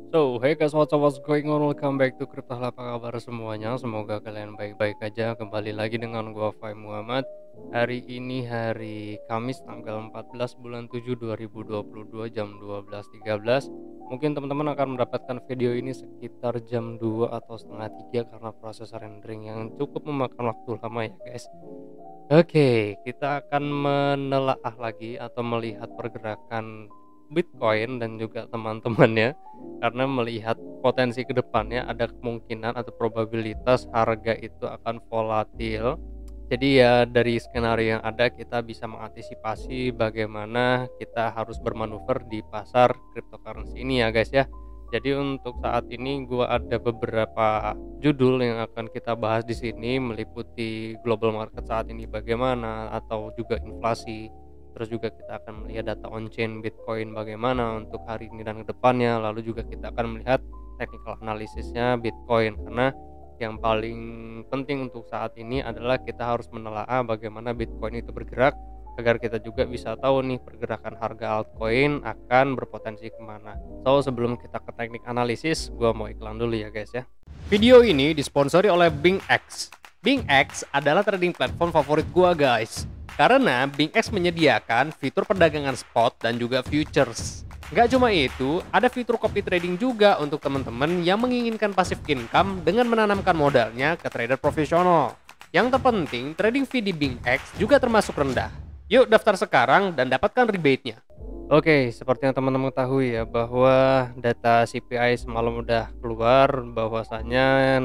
Hey guys, what's going on? Welcome back to Crypto Hal. Apa kabar semuanya? Semoga kalian baik-baik aja. Kembali lagi dengan gua Fai Muhammad. Hari ini hari Kamis tanggal 14 bulan 7 2022 jam 12.13. Mungkin teman-teman akan mendapatkan video ini sekitar jam 2 atau setengah 3 karena proses rendering yang cukup memakan waktu lama ya guys. Oke, kita akan menelaah lagi atau melihat pergerakan Bitcoin dan juga teman-temannya, karena melihat potensi ke depannya ada kemungkinan atau probabilitas harga itu akan volatil. Jadi ya dari skenario yang ada kita bisa mengantisipasi bagaimana kita harus bermanuver di pasar cryptocurrency ini ya guys ya. Jadi untuk saat ini gua ada beberapa judul yang akan kita bahas di sini, meliputi global market saat ini bagaimana atau juga inflasi. Terus juga kita akan melihat data on-chain Bitcoin bagaimana untuk hari ini dan kedepannya. Lalu juga kita akan melihat technical analisisnya Bitcoin, karena yang paling penting untuk saat ini adalah kita harus menelaah bagaimana Bitcoin itu bergerak agar kita juga bisa tahu nih pergerakan harga altcoin akan berpotensi kemana. Sebelum kita ke teknik analisis, gua mau iklan dulu ya guys ya. Video ini disponsori oleh BingX. BingX adalah trading platform favorit gua guys, karena BingX menyediakan fitur perdagangan spot dan juga futures. Nggak cuma itu, ada fitur copy trading juga untuk teman-teman yang menginginkan passive income dengan menanamkan modalnya ke trader profesional. Yang terpenting, trading fee di BingX juga termasuk rendah. Yuk daftar sekarang dan dapatkan rebate-nya. Oke, seperti yang teman-teman ketahui ya, bahwa data CPI semalam udah keluar bahwasanya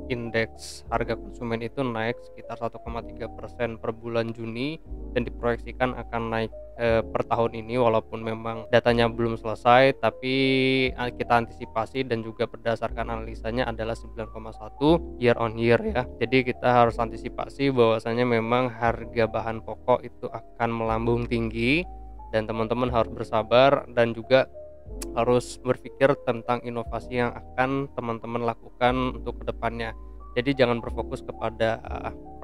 indeks harga konsumen itu naik sekitar 1,3% per bulan Juni dan diproyeksikan akan naik per tahun ini, walaupun memang datanya belum selesai, tapi kita antisipasi dan juga berdasarkan analisanya adalah 9,1 year on year ya. Jadi kita harus antisipasi bahwasanya memang harga bahan pokok itu akan melambung tinggi dan teman-teman harus bersabar dan juga harus berpikir tentang inovasi yang akan teman-teman lakukan untuk kedepannya. Jadi jangan berfokus kepada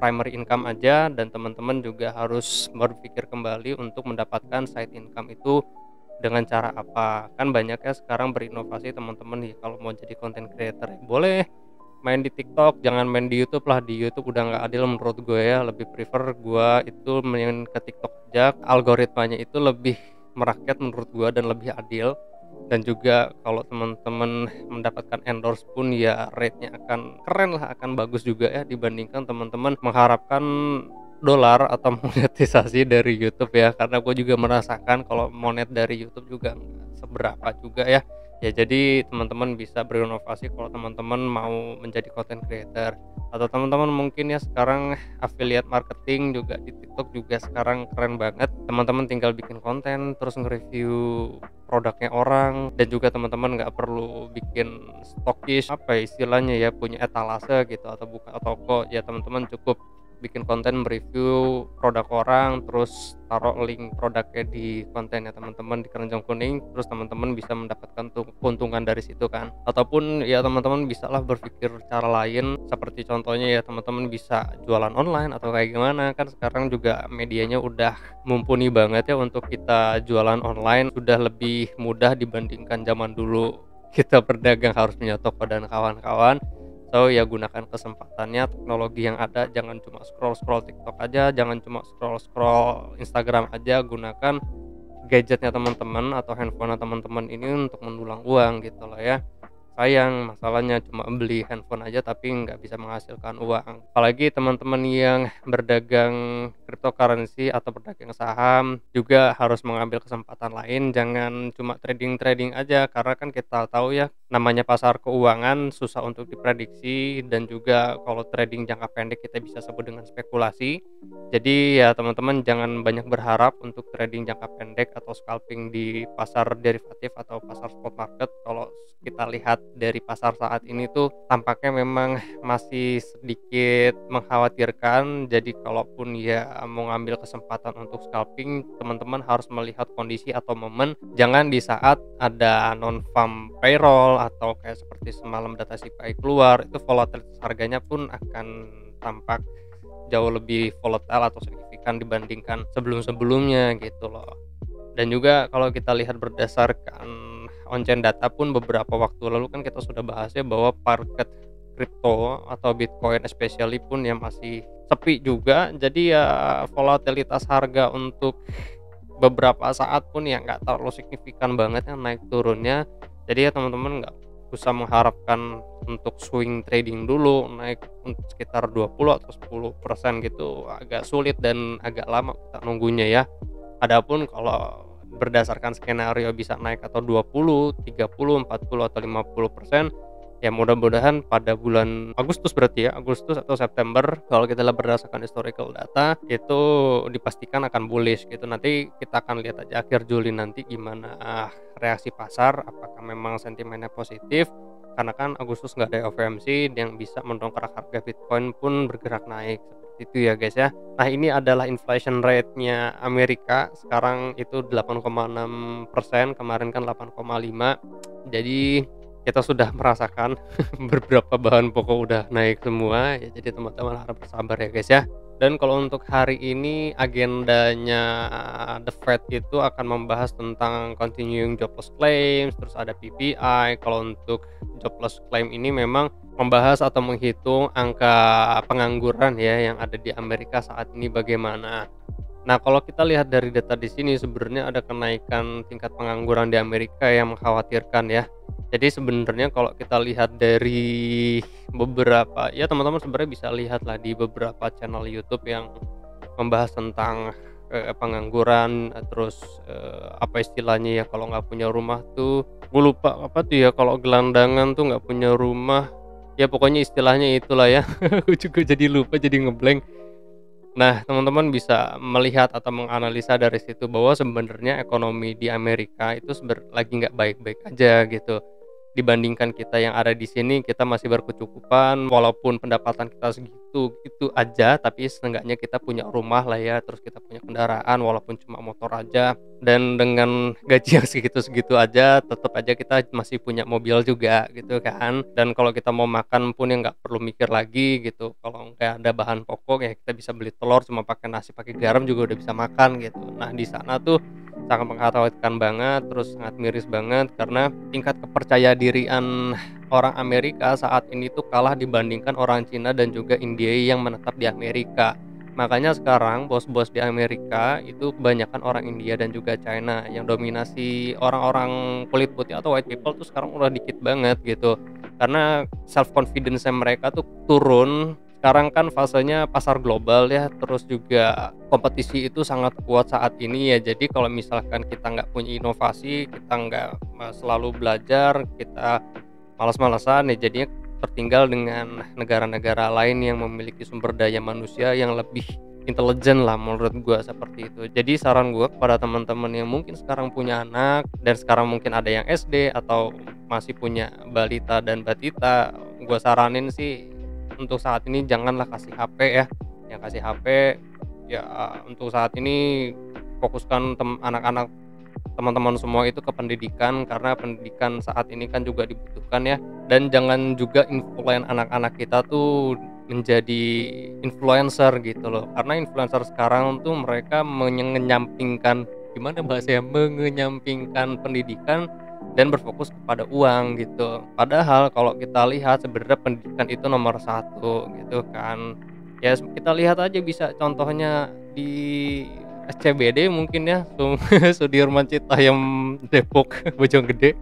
primary income aja, dan teman-teman juga harus berpikir kembali untuk mendapatkan side income itu dengan cara apa. Kan banyak ya sekarang berinovasi teman-teman ya, kalau mau jadi content creator ya boleh main di TikTok, jangan main di YouTube lah. Di YouTube udah nggak adil menurut gue ya, lebih prefer gue itu main ke TikTok aja, algoritmanya itu lebih merakyat menurut gue dan lebih adil. Dan juga kalau teman-teman mendapatkan endorse pun ya rate-nya akan keren lah, akan bagus juga ya dibandingkan teman-teman mengharapkan dolar atau monetisasi dari YouTube ya, karena gue juga merasakan kalau monet dari YouTube juga nggak seberapa juga ya. Ya jadi teman-teman bisa berinovasi kalau teman-teman mau menjadi content creator, atau teman-teman mungkin ya sekarang affiliate marketing juga di TikTok juga sekarang keren banget. Teman-teman tinggal bikin konten terus nge-review produknya orang, dan juga teman-teman nggak perlu bikin stockish apa ya istilahnya ya, punya etalase gitu atau buka toko ya. Teman-teman cukup bikin konten mereview produk orang, terus taruh link produknya di kontennya teman-teman di keranjang kuning, terus teman-teman bisa mendapatkan keuntungan dari situ kan. Ataupun ya teman-teman bisa lah berpikir cara lain, seperti contohnya ya teman-teman bisa jualan online atau kayak gimana. Kan sekarang juga medianya udah mumpuni banget ya untuk kita jualan online, sudah lebih mudah dibandingkan zaman dulu kita berdagang harus punya toko dan kawan-kawan. Ya gunakan kesempatannya, teknologi yang ada, jangan cuma scroll TikTok aja, jangan cuma scroll Instagram aja. Gunakan gadgetnya teman-teman atau handphone teman-teman ini untuk mendulang uang gitu loh ya. Sayang masalahnya cuma beli handphone aja tapi nggak bisa menghasilkan uang. Apalagi teman-teman yang berdagang cryptocurrency atau berdagang saham juga harus mengambil kesempatan lain, jangan cuma trading aja, karena kan kita tahu ya namanya pasar keuangan susah untuk diprediksi, dan juga kalau trading jangka pendek kita bisa sebut dengan spekulasi. Jadi ya teman-teman jangan banyak berharap untuk trading jangka pendek atau scalping di pasar derivatif atau pasar spot market. Kalau kita lihat dari pasar saat ini tuh tampaknya memang masih sedikit mengkhawatirkan. Jadi kalaupun ya mau ngambil kesempatan untuk scalping, teman-teman harus melihat kondisi atau momen, jangan di saat ada non farm payroll atau kayak seperti semalam data CPI keluar, itu volatilitas harganya pun akan tampak jauh lebih volatile atau signifikan dibandingkan sebelum-sebelumnya gitu loh. Dan juga kalau kita lihat berdasarkan on-chain data pun beberapa waktu lalu kan kita sudah bahas ya bahwa market kripto atau Bitcoin especially pun ya masih sepi juga. Jadi ya volatilitas harga untuk beberapa saat pun ya nggak terlalu signifikan banget ya naik turunnya. Jadi ya teman-teman nggak usah mengharapkan untuk swing trading dulu naik sekitar 20 atau 10% gitu, agak sulit dan agak lama kita nunggunya ya. Adapun kalau berdasarkan skenario bisa naik atau 20, 30, 40 atau 50%, ya mudah-mudahan pada bulan Agustus berarti ya, Agustus atau September kalau kita lihat berdasarkan historical data itu dipastikan akan bullish gitu. Nanti kita akan lihat aja akhir Juli nanti gimana reaksi pasar, apakah memang sentimennya positif karena kan Agustus nggak ada FOMC yang bisa mendongkrak harga Bitcoin pun bergerak naik seperti itu ya guys ya. Nah ini adalah inflation rate-nya Amerika sekarang itu 8,6%, kemarin kan 8,5. Jadi kita sudah merasakan beberapa bahan pokok udah naik semua ya, jadi teman-teman harap bersabar ya guys ya. Dan kalau untuk hari ini agendanya The Fed itu akan membahas tentang continuing jobless claims, terus ada PPI. Kalau untuk jobless claim ini memang membahas atau menghitung angka pengangguran ya yang ada di Amerika saat ini bagaimana. Nah, kalau kita lihat dari data di sini sebenarnya ada kenaikan tingkat pengangguran di Amerika yang mengkhawatirkan ya. Jadi sebenarnya kalau kita lihat dari beberapa ya teman-teman sebenarnya bisa lihat lah di beberapa channel YouTube yang membahas tentang pengangguran, terus apa istilahnya ya kalau nggak punya rumah tuh, gue lupa apa tuh ya kalau gelandangan tuh nggak punya rumah, ya pokoknya istilahnya itulah ya. Gue juga jadi lupa jadi ngeblank. Nah, teman-teman bisa melihat atau menganalisa dari situ bahwa sebenarnya ekonomi di Amerika itu lagi nggak baik-baik aja gitu. Dibandingkan kita yang ada di sini, kita masih berkecukupan walaupun pendapatan kita segitu itu aja, tapi setengahnya kita punya rumah lah ya, terus kita punya kendaraan walaupun cuma motor aja. Dan dengan gaji yang segitu-segitu aja, tetap aja kita masih punya mobil juga gitu kan. Dan kalau kita mau makan pun ya nggak perlu mikir lagi gitu. Kalau nggak ada bahan pokok ya kita bisa beli telur cuma pakai nasi pakai garam juga udah bisa makan gitu. Nah di sana tuh sangat mengkhawatirkan banget, terus sangat miris banget karena tingkat kepercayaan dirian orang Amerika saat ini tuh kalah dibandingkan orang Cina dan juga India yang menetap di Amerika. Makanya sekarang bos-bos di Amerika itu kebanyakan orang India dan juga China, yang dominasi orang-orang kulit putih atau white people tuh sekarang udah dikit banget gitu. Karena self confidence mereka tuh turun. Sekarang kan fasenya pasar global ya, terus juga kompetisi itu sangat kuat saat ini ya. Jadi kalau misalkan kita nggak punya inovasi, kita nggak selalu belajar, kita malas-malasan ya jadinya tertinggal dengan negara-negara lain yang memiliki sumber daya manusia yang lebih intelijen lah menurut gua seperti itu. Jadi saran gua kepada teman-teman yang mungkin sekarang punya anak dan sekarang mungkin ada yang SD atau masih punya balita dan batita, gua saranin sih untuk saat ini janganlah kasih HP ya. Yang kasih HP ya untuk saat ini fokuskan anak-anak teman-teman semua itu ke pendidikan, karena pendidikan saat ini kan juga dibutuhkan ya. Dan jangan juga influence anak-anak kita tuh menjadi influencer gitu loh, karena influencer sekarang tuh mereka menyampingkan gimana bahasanya, mengenyampingkan pendidikan dan berfokus kepada uang gitu. Padahal kalau kita lihat sebenarnya pendidikan itu nomor satu gitu kan. Ya kita lihat aja bisa contohnya di SCBD mungkin ya, Sudirman Citayam Depok Bojonggede.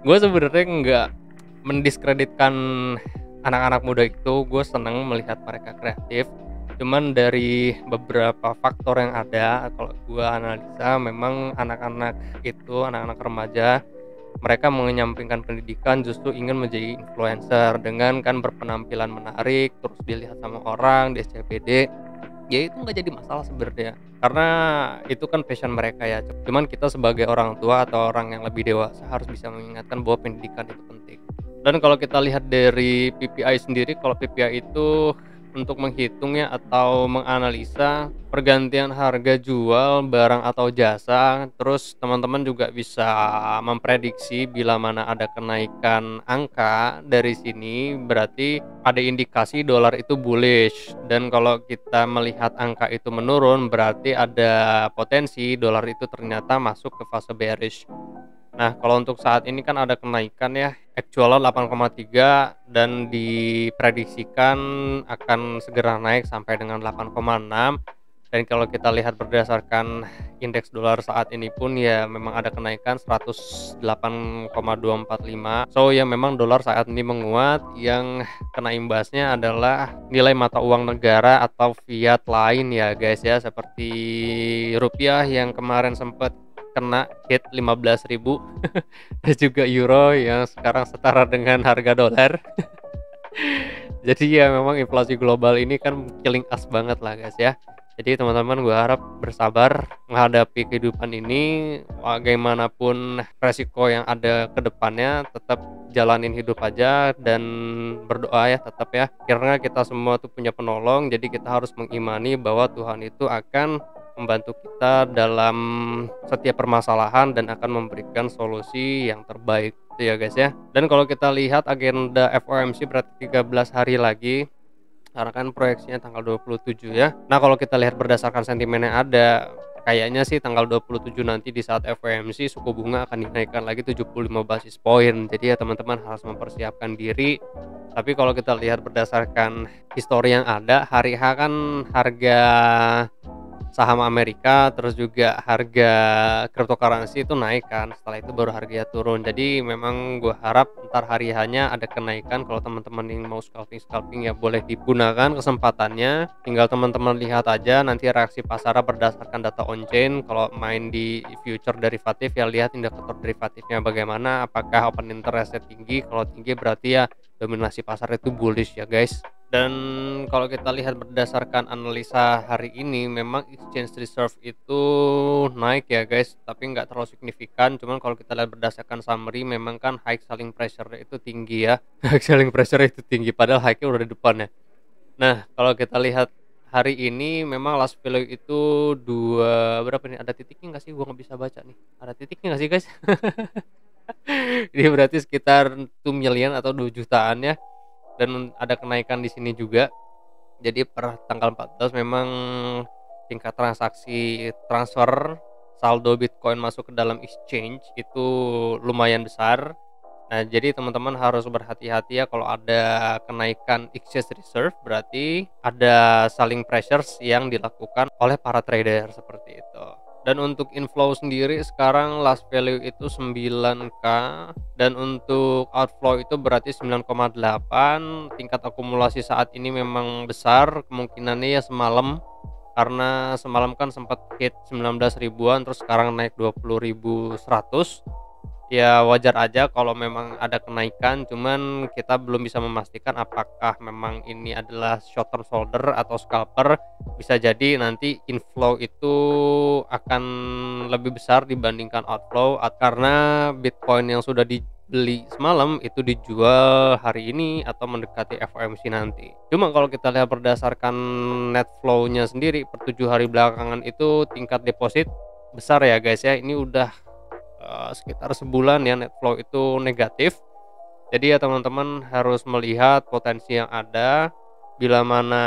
Gue sebenarnya nggak mendiskreditkan anak-anak muda itu, gue seneng melihat mereka kreatif. Cuman dari beberapa faktor yang ada, kalau gue analisa memang anak-anak remaja mereka menyampingkan pendidikan, justru ingin menjadi influencer dengan kan berpenampilan menarik, terus dilihat sama orang di SCBD. Ya itu nggak jadi masalah sebenarnya, karena itu kan passion mereka ya. Cuman kita sebagai orang tua atau orang yang lebih dewasa harus bisa mengingatkan bahwa pendidikan itu penting. Dan kalau kita lihat dari PPI sendiri, kalau PPI itu untuk menghitungnya atau menganalisa pergantian harga jual barang atau jasa, terus teman-teman juga bisa memprediksi bila mana ada kenaikan angka dari sini berarti ada indikasi dolar itu bullish, dan kalau kita melihat angka itu menurun berarti ada potensi dolar itu ternyata masuk ke fase bearish. Nah, kalau untuk saat ini kan ada kenaikan ya, actual 8,3 dan diprediksikan akan segera naik sampai dengan 8,6. Dan kalau kita lihat berdasarkan indeks dolar saat ini pun ya memang ada kenaikan 108,245. So ya memang dolar saat ini menguat, yang kena imbasnya adalah nilai mata uang negara atau fiat lain ya guys ya, seperti rupiah yang kemarin sempat kena hit 15.000 dan juga euro yang sekarang setara dengan harga dolar. Jadi ya memang inflasi global ini kan killing us banget lah guys ya. Jadi teman-teman, gue harap bersabar menghadapi kehidupan ini. Bagaimanapun resiko yang ada ke depannya, tetap jalanin hidup aja dan berdoa ya, tetap ya, karena kita semua tuh punya penolong. Jadi kita harus mengimani bahwa Tuhan itu akan membantu kita dalam setiap permasalahan dan akan memberikan solusi yang terbaik itu ya guys ya. Dan kalau kita lihat agenda FOMC berarti 13 hari lagi, karena kan proyeksinya tanggal 27 ya. Nah, kalau kita lihat berdasarkan sentimen yang ada, kayaknya sih tanggal 27 nanti di saat FOMC suku bunga akan dinaikkan lagi 75 basis poin. Jadi ya teman-teman harus mempersiapkan diri. Tapi kalau kita lihat berdasarkan histori yang ada, hari H kan harga saham Amerika terus juga harga cryptocurrency itu naik kan, setelah itu baru harganya turun. Jadi memang gue harap ntar hari hanya ada kenaikan. Kalau teman-teman yang mau scalping ya boleh digunakan kesempatannya, tinggal teman-teman lihat aja nanti reaksi pasar berdasarkan data on chain. Kalau main di future derivatif ya lihat indikator derivatifnya bagaimana, apakah open interestnya tinggi. Kalau tinggi berarti ya dominasi pasar itu bullish ya guys. Dan kalau kita lihat berdasarkan analisa hari ini, memang exchange reserve itu naik ya guys, tapi nggak terlalu signifikan. Cuman kalau kita lihat berdasarkan summary, memang kan high selling pressure itu tinggi ya. High selling pressure itu tinggi, padahal high-nya udah di depan ya. Nah, kalau kita lihat hari ini, memang last value itu dua berapa nih? Ada titiknya nggak sih? Gua nggak bisa baca nih. Ada titiknya nggak sih guys? Ini berarti sekitar 2 million atau 2 jutaan ya. Dan ada kenaikan di sini juga. Jadi per tanggal 14 memang tingkat transaksi transfer saldo Bitcoin masuk ke dalam exchange itu lumayan besar. Nah, jadi teman-teman harus berhati-hati ya kalau ada kenaikan exchange reserve, berarti ada selling pressures yang dilakukan oleh para trader seperti itu. Dan untuk inflow sendiri sekarang last value itu 9k, dan untuk outflow itu berarti 9,8. Tingkat akumulasi saat ini memang besar, kemungkinannya ya semalam, karena semalam kan sempat hit 19 ribuan terus sekarang naik 20.100. Ya wajar aja kalau memang ada kenaikan, cuman kita belum bisa memastikan apakah memang ini adalah short term holder atau scalper. Bisa jadi nanti inflow itu akan lebih besar dibandingkan outflow, karena Bitcoin yang sudah dibeli semalam itu dijual hari ini atau mendekati FOMC nanti. Cuma kalau kita lihat berdasarkan net flow-nya sendiri per 7 hari belakangan itu tingkat deposit besar ya guys ya. Ini udah sekitar sebulan ya net flow itu negatif. Jadi ya teman-teman harus melihat potensi yang ada. Bila mana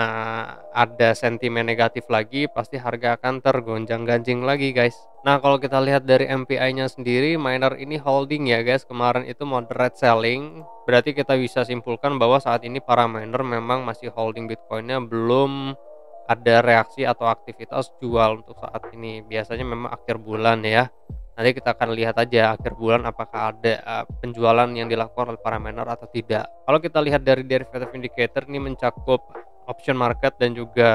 ada sentimen negatif lagi, pasti harga akan tergonjang-ganjing lagi guys. Nah, kalau kita lihat dari MPI-nya sendiri, miner ini holding ya guys. Kemarin itu moderate selling, berarti kita bisa simpulkan bahwa saat ini para miner memang masih holding Bitcoinnya, belum ada reaksi atau aktivitas jual untuk saat ini. Biasanya memang akhir bulan ya. Nanti kita akan lihat aja akhir bulan apakah ada penjualan yang dilakukan oleh para miner atau tidak. Kalau kita lihat dari derivative indicator, ini mencakup option market dan juga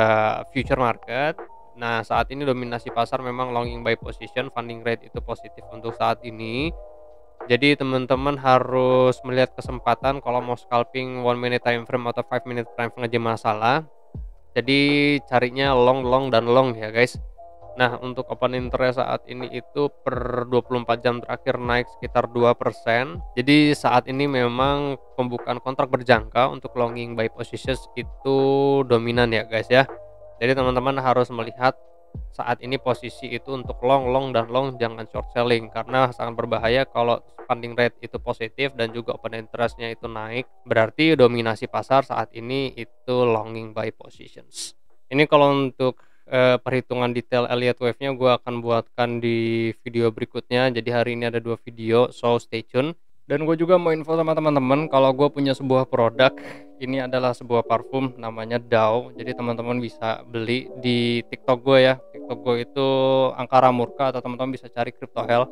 future market. Nah, saat ini dominasi pasar memang longing buy position, funding rate itu positif untuk saat ini. Jadi teman-teman harus melihat kesempatan kalau mau scalping 1 minute time frame atau 5 minute time frame aja masalah. Jadi carinya long dan long ya guys. Nah, untuk open interest saat ini itu per 24 jam terakhir naik sekitar 2%. Jadi saat ini memang pembukaan kontrak berjangka untuk longing buy positions itu dominan ya guys ya. Jadi teman-teman harus melihat saat ini posisi itu untuk long dan long, jangan short selling, karena sangat berbahaya kalau funding rate itu positif dan juga open interestnya itu naik. Berarti dominasi pasar saat ini itu longing buy positions. Ini kalau untuk perhitungan detail Elliott Wave-nya gue akan buatkan di video berikutnya. Jadi hari ini ada 2 video, so stay tune. Dan gue juga mau info sama teman-teman kalau gue punya sebuah produk. Ini adalah sebuah parfum namanya Dao. Jadi teman-teman bisa beli di TikTok gue ya. TikTok gue itu Angkara Murka, atau teman-teman bisa cari Crypto Hell.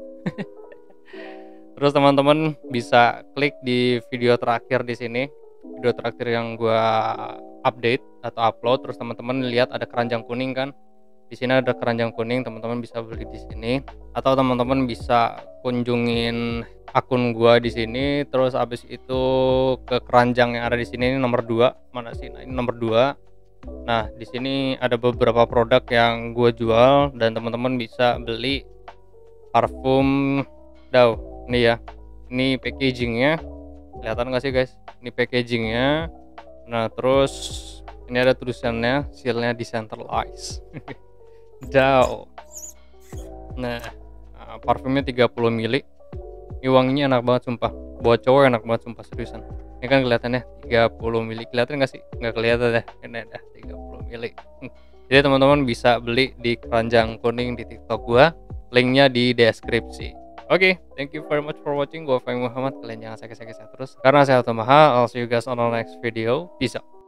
Terus teman-teman bisa klik di video terakhir di sini. Video terakhir yang gue update atau upload, terus teman-teman lihat ada keranjang kuning kan. Di sini ada keranjang kuning, teman-teman bisa beli di sini, atau teman-teman bisa kunjungin akun gua di sini. Terus habis itu ke keranjang yang ada di sini, ini nomor 2. Mana sih? Nah, ini nomor 2. Nah, di sini ada beberapa produk yang gua jual dan teman-teman bisa beli parfum Dao. Ini ya. Ini packagingnya. Kelihatan nggak sih guys? Ini packagingnya. Nah, terus ini ada tulisannya, sealnya decentralized. Dao. Nah, parfumnya 30 mili. Ini wanginya enak banget sumpah. Buat cowok enak banget sumpah, seriusan. Ini kan kelihatannya 30 mili. Kelihatan nggak sih? Nggak kelihatan deh. Ini ada 30 mili. Jadi teman-teman bisa beli di keranjang kuning di TikTok gua. Linknya di deskripsi. Oke, thank you very much for watching. Gua Fahim Muhammad. Kalian jangan sakit-sakit terus, karena sehat mahal. I'll see you guys on the next video. Peace out.